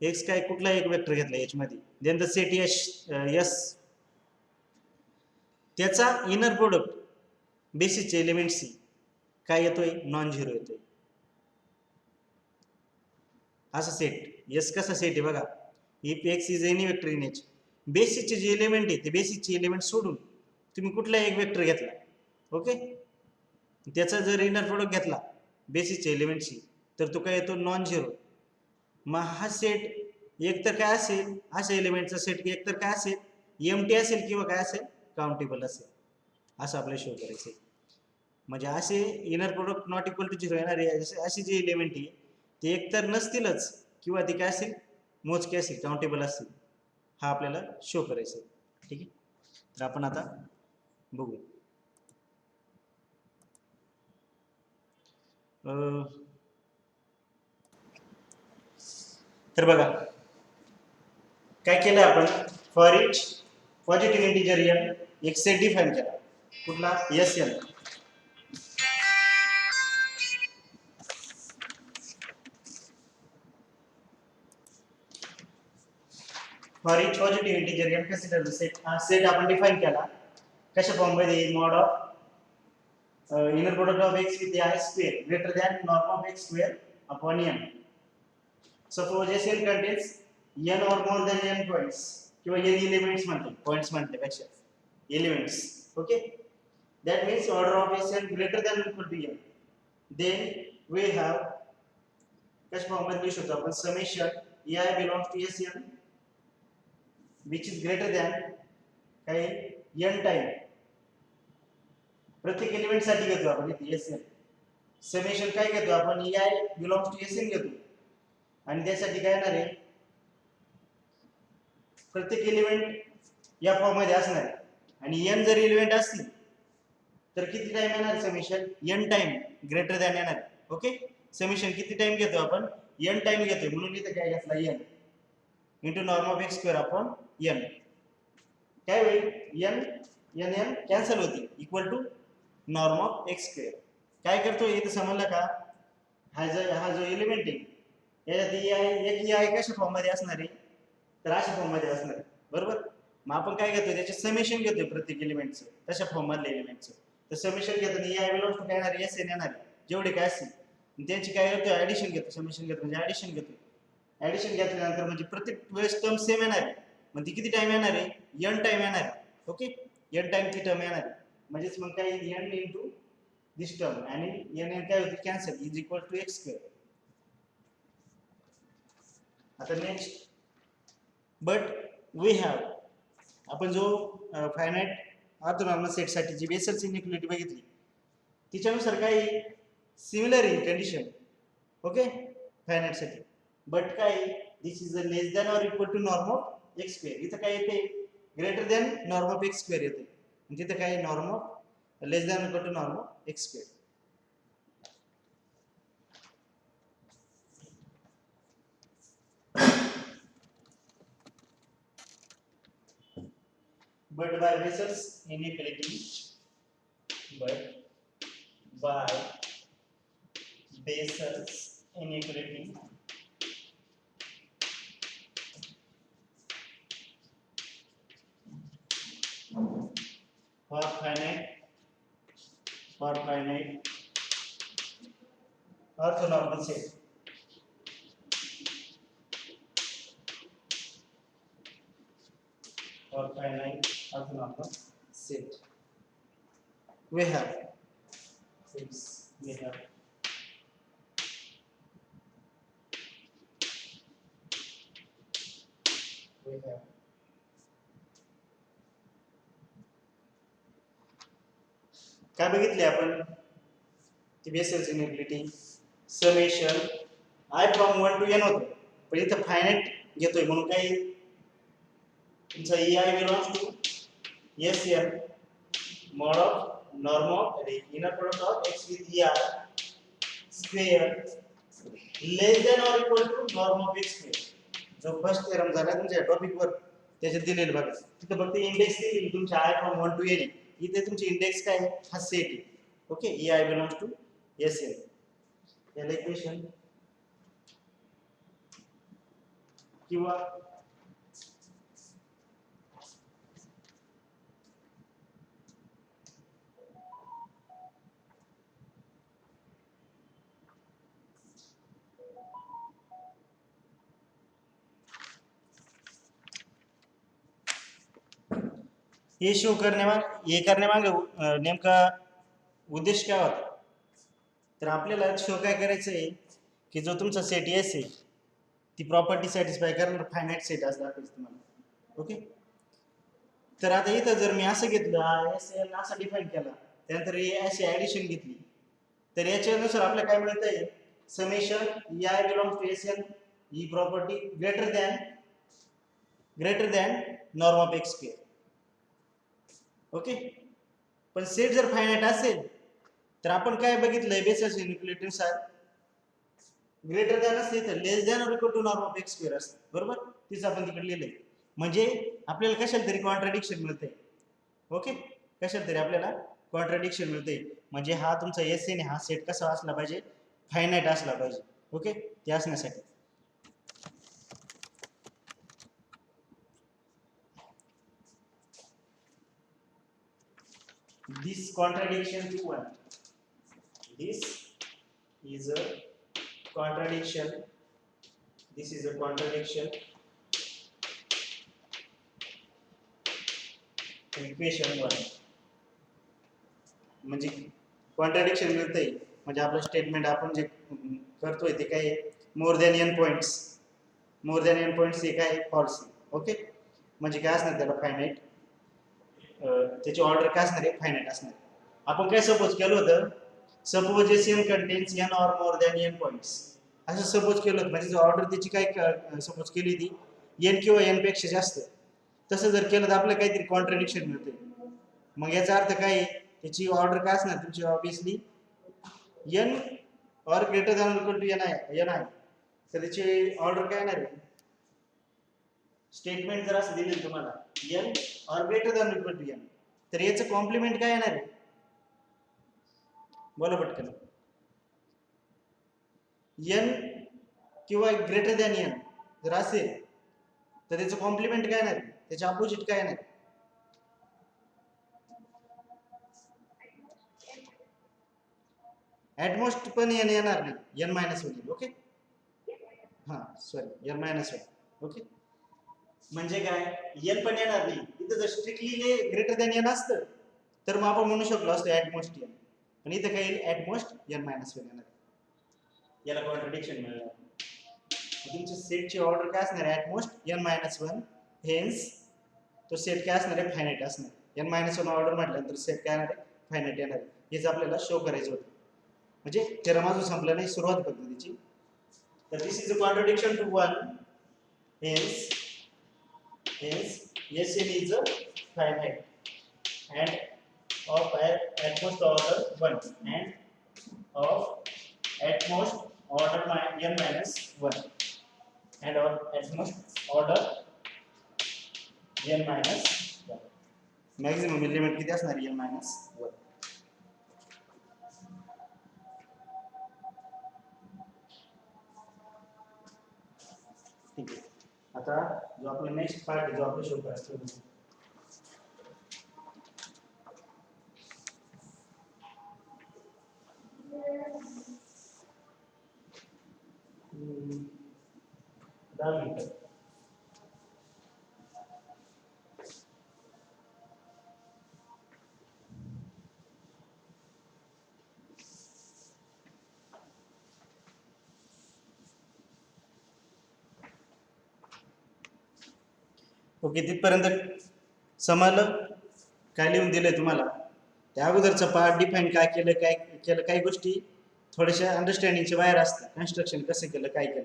x काय कुठला एक वेक्टर घेतला एच मध्ये, देन द सेट यस त्याचा इनर प्रोडक्ट बेसिसचे एलिमेंट सी काय येतोय, नॉन झिरो येतोय. असा सेट यस कसा सेट आहे बघा, if x is any vector in h, बेसिसचे जे एलिमेंट आहे ते बेसिसचे एलिमेंट सोडून तुम्ही कुठला एक वेक्टर घेतला. ओके. त्याचा जर इनर प्रोडक्ट घेतला बेसिसच्या एलिमेंटशी, तर तो काय येतो, नॉन झिरो. मग हा सेट एक तर काय असेल, अशा एलिमेंटचा सेट एक तर काय असेल, एमटी असेल किंवा काय असेल, काउंटेबल असेल. असं आपल्याला शो करायचं. म्हणजे असे inner product not equal to zero येणारे असे जे एलिमेंट आहे ते एक तर नसतीलच किंवा ते काय असेल, मोजके असेल, काउंटेबल असतील. हा आपल्याला शो करायचं. ठीक आहे. तर आपण आता बघू. तर बघा काय केलं आपण, for each positive integer n एक सेट डिफाइन केला, कुठला, S n. For each positive integer n consider set, हा सेट आपण डिफाइन केला कशा फॉर्म मध्ये, mod of inner product of x with I square greater than norm of x square upon n. Suppose Sn contains n or more than n points किंवा n elements म्हणते, points म्हणते पेक्षा elements. Okay, that means order of Sn greater than or equal to n. Then we have कशा form मध्ये लिहू शकतो आपण, summation ai belongs to Sn which is greater than काही n टाइम प्रत्येक एलिमेंट साठी घेतो आपण इथे एसएन. समेशन काय घेतो आपण, ei बिलॉंग्स टू एसएन घेतो आणि त्यासाठी काय येणार आहे, प्रत्येक एलिमेंट या फॉर्म मध्ये असणार आहे आणि n जर एलिमेंट असतील तर किती टाइम येणार summation, n time greater than येणार. ओके, समेशन किती टाइम घेतो आपण, n टाइम घेतोय म्हणून इथे काय घेतला n into norm of x square upon n. काय होईल, n कॅन्सल होतील, equal to norm of x square. काय करतो इथे समजलं का, हा जो एलिमेंट आहे याच्यात एक ei कशा फॉर्म मध्ये असणार आहे, तर अशा फॉर्म मध्ये असणार आहे, बरोबर. मग आपण काय घेतोय, त्याचे समेशन घेतोय प्रत्येक एलिमेंटचं, तशा फॉर्म मधल्या एलिमेंटचं. तर समेशन घेताना ei बिलॉंग्स टू काय येणार, एसएन येणार आहे जेवढे काय असतील, त्यांची काय करतोय ऍडिशन घेतो, समेशन घेतो म्हणजे ऍडिशन घेतोय. ऍडिशन घेतल्यानंतर म्हणजे प्रत्येक वेळेस टर्म सेम येणार आहे, मग ती किती टाइम येणार आहे, n टाइम येणार आहे. ओके, n टाइम ती टर्म येणार आहे, म्हणजेच मग काय n इंटू दिस टर्म आणि n काय होते cancel, is equal to x square. आता नेक्स्ट, बट वी हॅव, आपण जो फायनाइट ऑर्थोनॉर्मल सेट साठी जी बेसल्स इनइक्वालिटी बघितली तिच्यानुसार काही similar in condition. Okay, finite साठी, बट काय this is less than or equal to norm of x square. इथं काय येते, greater than norm of x square येते, म्हणजे इथं काय norm of less than equal to norm of x square. But by Bessel's inequality, but by Bessel's inequality, for finite orthonormal set, for finite orthonormal set, we have काय बघितले आपण, ती Bessel's inequality, summation i from 1 to n होतं, पण इथं finite घेतोय म्हणून काय तुमचा ei belongs to Sn mod of norm of inner product of x with ei square less than or equal to norm of x square. जो first theorem झाला तुमच्या टॉपिक वर त्याच्यात दिलेलं बघा, तिथे फक्त इंडेक्स दिली तुमच्या i फ्रॉम 1 टू n, इथे तुमची इंडेक्स काय आहे, हा सेट आहे. Okay, ei belongs to Sn. याला इक्वेशन किंवा हे शो करण्यामागे नेमका उद्देश काय होता, तर आपल्याला शो काय करायचं आहे की जो तुमचा सेट एस आहे ती प्रॉपर्टी सॅटिस्फाय करणार फायनाइट सेट असं दाखवायचं तुम्हाला. ओके, तर आता इथं जर मी असं घेतलं एस एन असा डिफाइन केला, त्यानंतर अशी ऍडिशन घेतली, तर याच्यानुसार आपल्याला काय मिळतंय, summation ei belongs to Sn ही property greater than norm of x square. Okay, पण सेट जर फायनाइट असेल तर आपण काय बघितलंय बेसिस इनइक्वालिटी नुसार ग्रेटर दॅन असते तर less than or equal to norm of x square असतं, बरोबर. तीच आपण तिकडे लिहिलंय. म्हणजे आपल्याला कशाला तरी कॉन्ट्राडिक्शन मिळतंय. ओके, कशाला तरी आपल्याला कॉन्ट्राडिक्शन मिळते. म्हणजे हा तुमचा एस एन हा सेट कसा असला पाहिजे, फायनाईट असला पाहिजे. ओके, ते असण्यासाठी this contradiction to one, this is a contradiction, this is a contradiction equation one. म्हणजे कॉन्ट्राडिक्शन मिळतंय म्हणजे आपलं स्टेटमेंट आपण जे करतोय ते काय more than n points, more than n points हे काय फॉल्स. ओके, म्हणजे काय असणार त्याला फायनाईट, त्याची ऑर्डर काय असणार आहे फायनाईट असणार. आपण काय सपोज केलं होतं, suppose S n contains n or more than n points असं सपोज केलं होतं. म्हणजे ऑर्डर त्याची काय सपोज केली ती एन किंवा एन पेक्षा जास्त. तसं जर केलं तर आपल्याला काहीतरी कॉन्ट्राडिक्शन मिळते. मग याचा अर्थ काय, त्याची ऑर्डर काय असणार तुमची obviously n or greater than equal to n आहे. तर त्याची ऑर्डर काय येणार आहे, स्टेटमेंट जर असं दिले तुम्हाला n or greater than equal to n, तर याचं कॉम्प्लिमेंट काय येणार आहे, बोला पटकन. एन किंवा ग्रेटर दॅन एन जर असेल तर त्याचं कॉम्प्लिमेंट काय येणार, त्याचे अपोजिट काय येणार. ॲटमोस्ट पण एन येणार नाही, एन मायनस वन. ओके, हां sorry n minus one. Okay, म्हणजे काय एन पण येणार नाही. इथं जर स्ट्रिक्टली ग्रेटर दॅन एन असतं तर मग आपण म्हणू शकलो असतो ॲटमोस्ट एन, पण इथं काय येईल ॲटमोस्ट एन मायनस वन येणार. याला कॉन्ट्राडिक्शन मिळणार. तुमच्या सेटची ऑर्डर काय असणार आहे ॲटमोस्ट एन मायनस वन, हेन्स तो सेट काय असणार आहे फायनाईट असणार. एन मायनस वन ऑर्डर म्हटल्यानंतर सेट काय येणार आहे फायनाईट येणार आहे. हेच आपल्याला शो करायचं होतं. म्हणजे थेरम अजून संपला नाही, सुरुवात फक्त त्याची. तर this is a contradiction to one, hence Sn is a finite and of at most order 1 and of at most order n minus 1 and of at most order n minus 1. Maximum limit किती असणार n minus 1. ठीक आहे. आता जो आपला next part आहे जो आपण शो करायचा ओके, तिथपर्यंत समजलं काय लिहून दिलंय तुम्हाला. त्या अगोदरचं पार्ट डिफाईन काय केलं काही गोष्टी थोड्याशा अंडरस्टँडिंगच्या बाहेर असतात. कन्स्ट्रक्शन कसं केलं काय केलं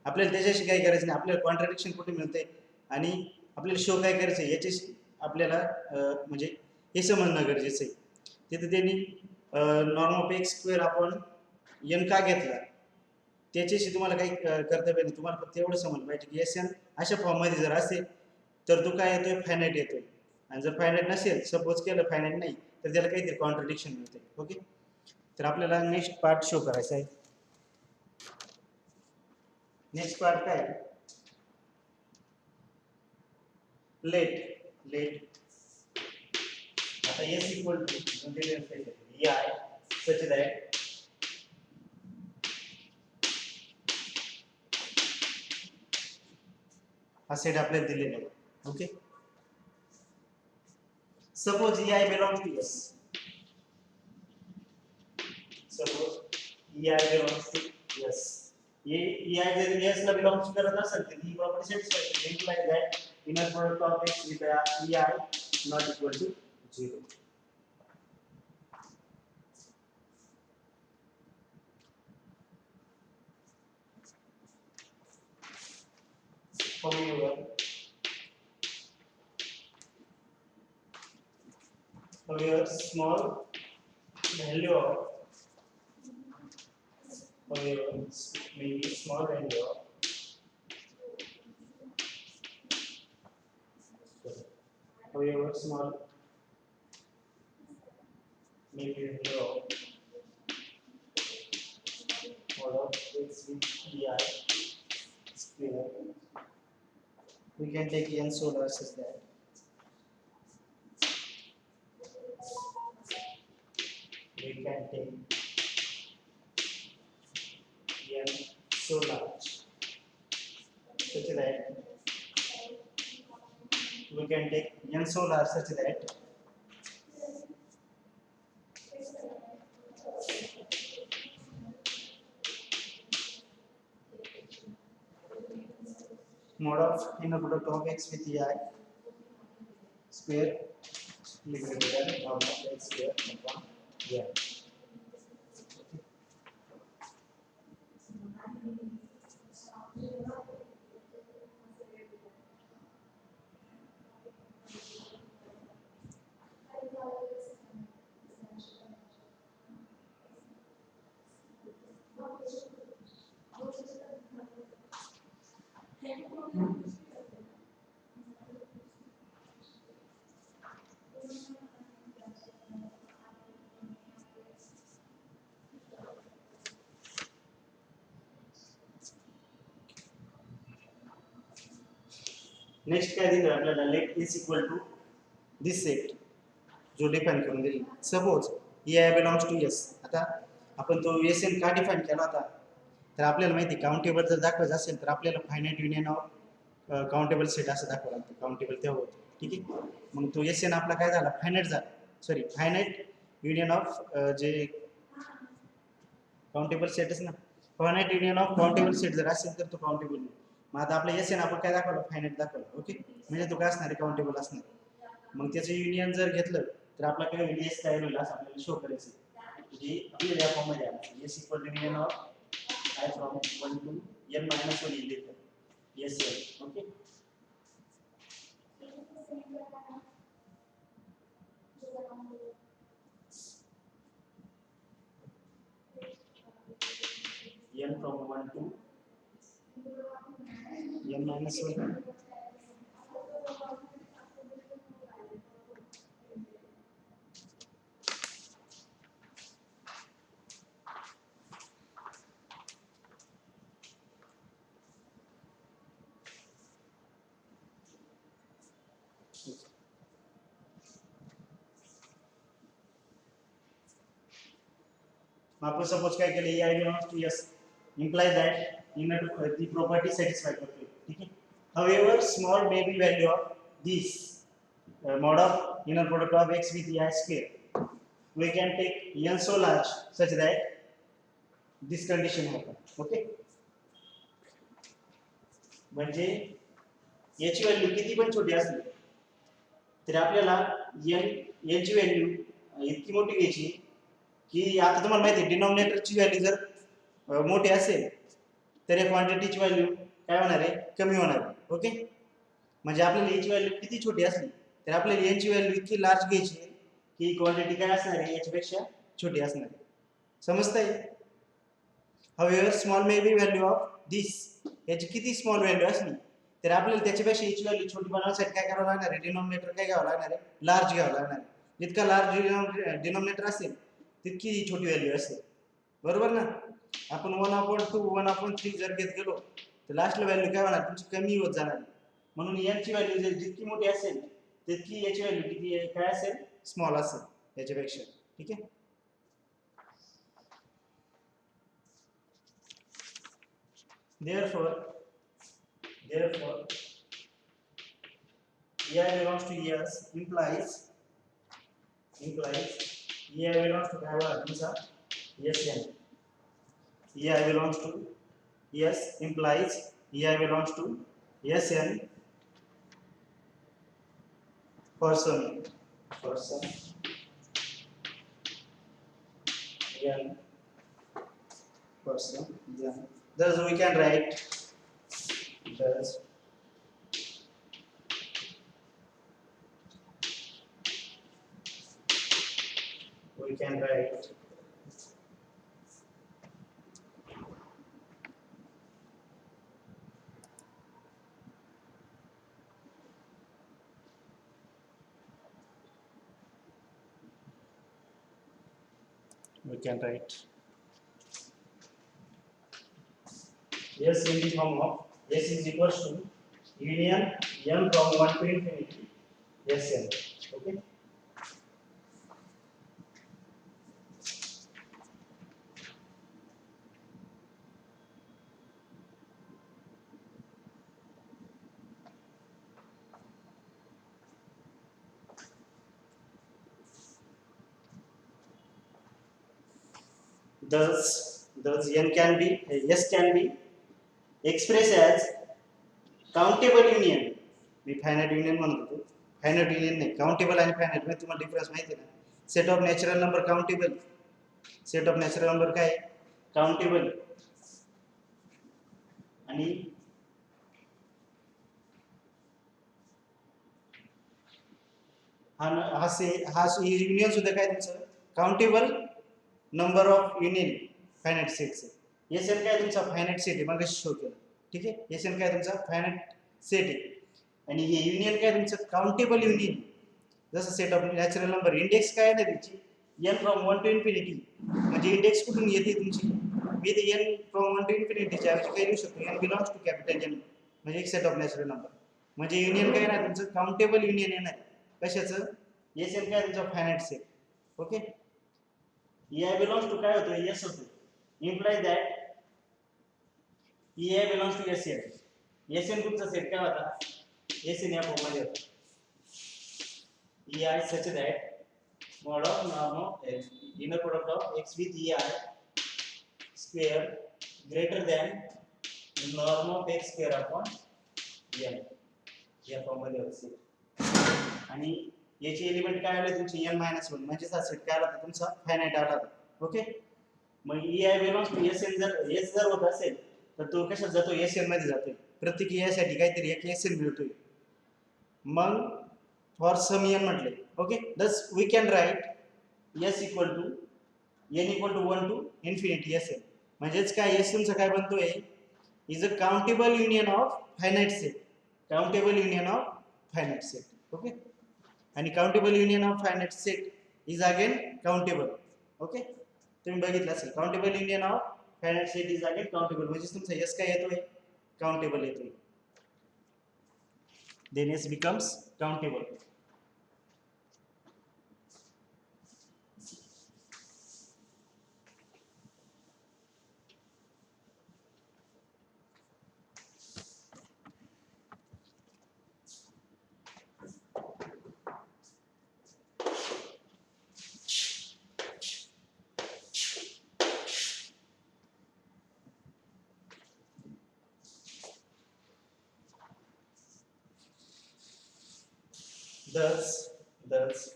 आपल्याला त्याच्याशी काही करायचं नाही. आपल्याला कॉन्ट्राडिक्शन कुठे मिळते आणि आपल्याला शो काय करायचं आहे याच्याशी आपल्याला म्हणजे हे समजणं गरजेचं आहे. तिथे त्यांनी नॉर्म ऑफ एक्स स्क्वेअर आपण एन का घेतला त्याच्याशी तुम्हाला काही कर्तव्य नाही. तुम्हाला फक्त एवढं समजलं पाहिजे की एस एन अशा फॉर्ममध्ये जर असेल तर तो काय येतोय फायनाईट येतोय. आणि जर फायनाईट नसेल, सपोज केलं फायनाईट नाही, तर त्याला काहीतरी कॉन्ट्राडिक्शन मिळते. ओके, तर आपल्याला नेक्स्ट पार्ट शो करायचा आहे. नेक्स्ट पार्ट काय लेट आता S equal to e i such that हा सेट आपल्याला दिलेला आहे. Okay, suppose ei belongs to s, suppose ei belongs to s, ei जर s ला belongs करत असेल तर ही property satisfy implies that inner product of x with ei not equal to 0. However, small value however maybe small value of however small maybe value of mod of x with ei square. We can take n solar as that we can take n so large such that we can take n so large such that mod of inner product of x with ei square greater than log of x square upon ei. Next काय दिलं आपल्याला let is equal to this set जो define करून दिली suppose e belongs to S. आता आपण तो S N का डिफाइन केला होता तर आपल्याला माहिती काउंटेबल जर दाखवायचं असेल तर आपल्याला finite union of countable set असं दाखवावं लागतं. काउंटेबल तेव्हा होतं ठीक आहे. मग तो एस एन आपला काय झाला फायनाइट झाला सॉरी फायनाइट युनियन ऑफ जे काउंटेबल सेटच ना finite union of countable set जर असेल तर तो काउंटेबल नाही. मग आता आपलं एस एन आपण काय दाखवलं फायनाइट दाखवलं ओके म्हणजे तो काय असणार आहे काउंटेबल असणार. मग त्याचं युनियन जर घेतलं तर आपला काय होईल एस तयार होईल असं आपल्याला शो करायचं म्हणजे आपल्याला या फॉर्म मध्ये आलं S equal to union of i from 1 to n minus 1 लिहिलं S n okay. n from 1 to n minus 1. आपण सपोज काय केलं i belongs to s implies that inner the property satisfied करतो ठीक आहे. However small may be value of this mod of inner product of x with ei square. We can take n so large such that this condition happen okay. म्हणजे याची value किती पण छोटी असली तर आपल्याला n ची व्हॅल्यू इतकी मोठी घ्यायची की आता तुम्हाला माहिती आहे डिनॉमिनेटरची व्हॅल्यू जर मोठी असेल तर या क्वांटिटीची व्हॅल्यू काय होणार आहे कमी होणार आहे ओके. म्हणजे आपल्याला याची व्हॅल्यू किती छोटी असली तर आपल्याला यांची व्हॅल्यू इतकी लार्ज घ्यायची की क्वांटिटी काय असणार आहे याच्यापेक्षा छोटी असणार आहे. समजतंय. हवेवर small maybe value of this याची किती स्मॉल व्हॅल्यू असली तर आपल्याला त्याच्यापेक्षा याची व्हॅल्यू छोटी बनवण्यासाठी काय करावं लागणार आहे डिनॉमिनेटर काय घ्यावं लागणार आहे लार्ज घ्यावं लागणार आहे. जितका लार्ज डिनॉमिनेटर असेल तितकी छोटी व्हॅल्यू असेल बरोबर ना. आपण 1/2 1/3 जर घेत गेलो तर लास्टला व्हॅल्यू काय होणार तुमची कमी होत जाणार. म्हणून याची व्हॅल्यू जितकी मोठी असेल तितकी याची व्हॅल्यू किती काय असेल स्मॉल असेल याच्यापेक्षा ठीक आहे. Therefore ei belongs to s implies ei belongs to काय बघा तुमचा sn ei belongs to s implies ei belongs to sn person n person n. Thus we can write thus we can write we can write S in the form of S is equals to union m from 1 to infinity Sn. Okay. Thus n can be S can be expressed as countable union. मी finite union म्हणत होतो. Finite union नाही, countable आणि finite मध्ये तुम्हाला difference माहिती आहे ना. Set of natural number countable, set of natural number काय काउंटेबल, आणि हा युनियन सुद्धा काय तुमचं countable number of union finite sets. S n काय तुमचा फायनाइट सेट आहे, मग शो केलं. ठीक आहे, एस एन काय तुमचा फायनाइट सेट आहे, आणि हे युनियन काय तुमचं काउंटेबल युनियन. जसं set of natural number index काय आहे त्याची एन फ्रॉम 1 टू इन्फिनिटी, म्हणजे इंडेक्स कुठून येते तुमची, मी ते एन फ्रॉम 1 टू इन्फिनिटीच्या ऐवजी काय लिहू शकतो n belongs to capital N, म्हणजे एक सेट ऑफ नॅचरल नंबर. म्हणजे युनियन काय ना तुमचं काउंटेबल युनियन येणार. कशाचं एस एन काय तुमचा finite set. Okay, EI belongs to काय होतो एस होतो, imply that EI belongs to SN. SN तुमचा सेट काय होता, SN या फॉर्म मध्ये होता. EI such that mod of norm of x, inner product of x with EI square greater than norm of x square upon n, या form मध्ये होता. आणि याचे एलिमेंट काय आले तुमचे n - 1, म्हणजे हा सेट काय आला तुमचा फायनाइट आला. ओके, मग EI बिलॉंग्स टू SN जर S जर होत असेल तर तो कशात जातो SN मध्ये जातोय. प्रत्येक EI साठी काहीतरी एक SN मिळतोय. मग फॉर सम n म्हटले. Okay, thus we can write S equal to n equal to 1 to infinity SN. म्हणजेच काय SN चा काय बनतोय is a countable union of finite set, countable union of finite set. Okay, आणि countable union of finite set is again countable. Okay, तुम्ही बघितलं असेल countable union of finite set is again countable, म्हणजे तुमचा S काय येतोय countable येतोय. then S becomes countable. Thus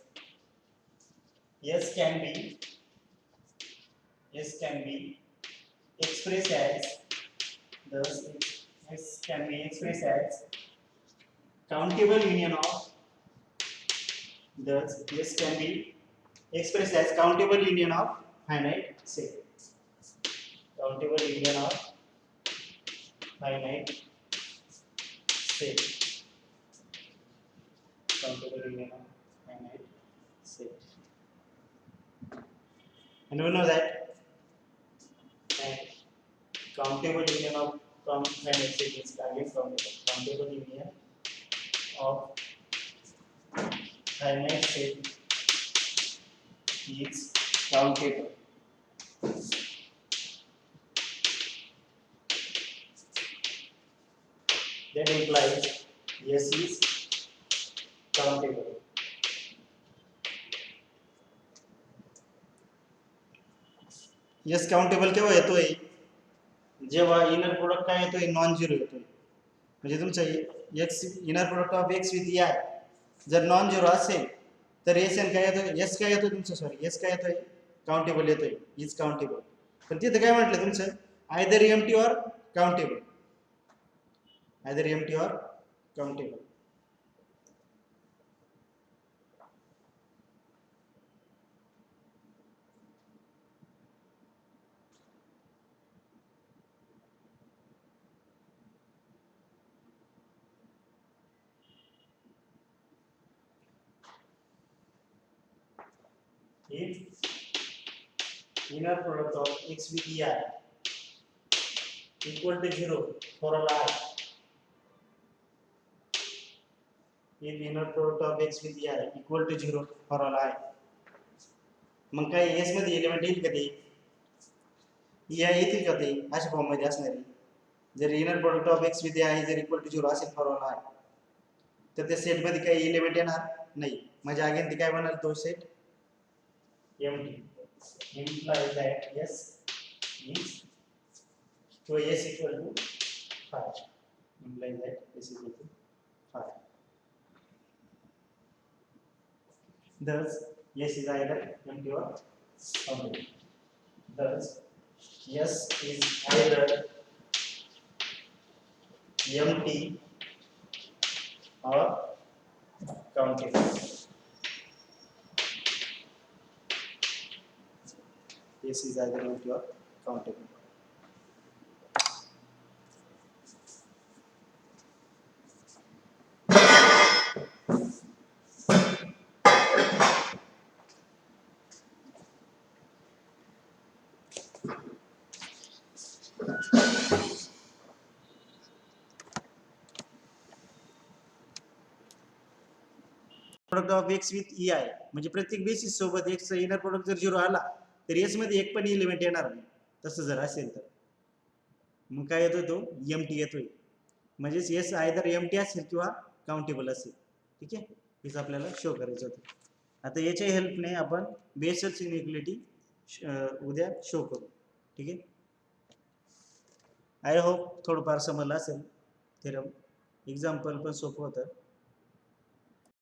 S can be expressed as, thus S can be expressed as countable union of, thus S can be expressed as countable union of finite set, countable union of finite set, countable union of finite set. And we know that countable union of finite set is again countable union of finite set is countable. That implies S is countable. S countable केव्हा येतोय जेव्हा inner product काय येतोय non zero येतोय. म्हणजे तुमचा x inner product of x with y जर non zero असेल तर SN काय येतोय, S काय येतोय तुमचं, सॉरी S काय येतोय काउंटेबल येतोय, इज काउंटेबल. पण तिथे काय म्हटलं तुमचं either empty or countable, either empty or countable. If inner product of x with I equal to 0 for all I. If inner product of x with I equal to 0 for all I, मग काय S मध्ये element येईल का ते या येतील का ते अशा फॉर्म मध्ये असणार आहे. जर inner product of x with I जर इक्वल टू 0 असेल फॉर ऑल आय तर त्या सेट मध्ये काही एलिमेंट येणार नाही. म्हणजे अगेन ते काय बनणार तो set empty implies that yes means so s equal to 5 implies that s equal to 5. Thus s is either empty or countable. Thus s is either empty or countable. S is either empty or countable. Product of x with E I म्हणजे प्रत्येक basis सोबत x चा inner product जर 0 आला तर s मध्ये एक पण एलिमेंट येणार नाही. तसं जर असेल तर मग काय येतो तो एम्प्टी येतोय. म्हणजे s आयदर एम्प्टी असेल किंवा काउंटेबल असेल. ठीक आहे, हेच आपल्याला शो करायचं होतं. आता याच्या हेल्पने आपण बेसल्स इनइक्वालिटी उद्या शो करू. ठीक आहे, आय होप थोडंफार समजलं असेल. थेरम एक्झाम्पल पण सोपं होतं.